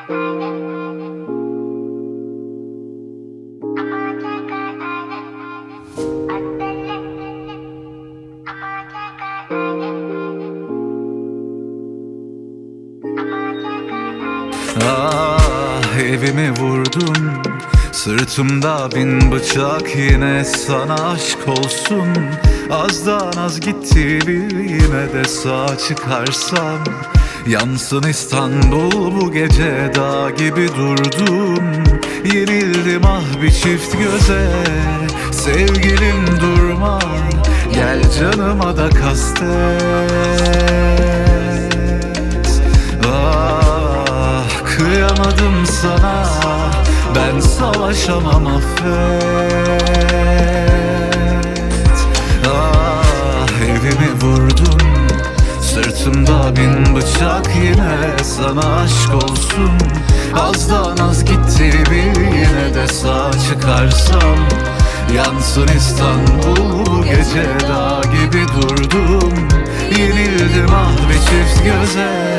Ah, evimi vurdun, sırtımda bin bıçak, yine sana aşk olsun. Azdan az gitti yine de sağ çıkarsam, yansın İstanbul bu gece, dağ gibi durdum. Yenildim ah bir çift göze, sevgilim durma, gel canıma da kastet. Kıyamadım sana, ben savaşamam, affet. Ah, evimi vurdun, sırtımda bin bıçak, yine sana aşk olsun. Azdan az gitti yine de sağ çıkarsam, yansın İstanbul bu gece, dağ gibi durdum. Yenildim ah bir çift göze.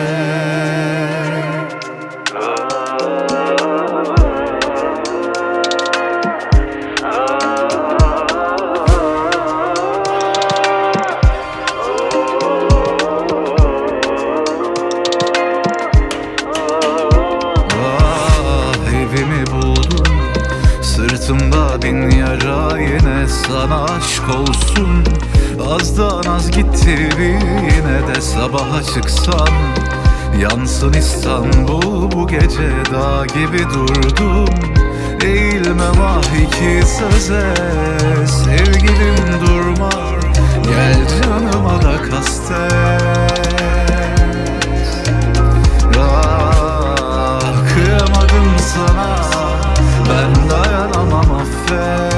Sırtımda bin yara, yine sana aşk olsun. Azdan az gitti yine de sabaha çıksam, yansın İstanbul bu gece, dağ gibi durdum. Eğilmem ah iki söze, sevgilim durma, gel canıma da kastet. Ah, kıyamadım sana, ben dayanamam, affet.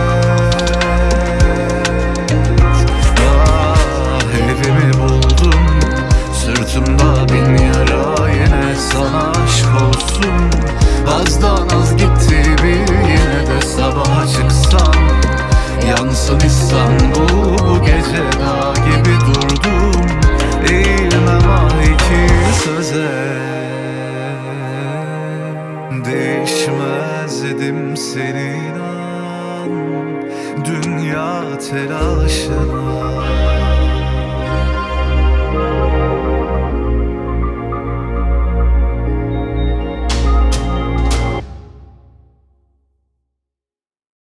Ah, evimi buldum, sırtımda bin yara, yine sana aşk olsun. Azdan az gitti yine de sabaha çıksam, yansın İstanbul bu gece, dağ gibi durdum. Eğilmem ah iki söze, değişmez dedim senin an, dünya telaşına.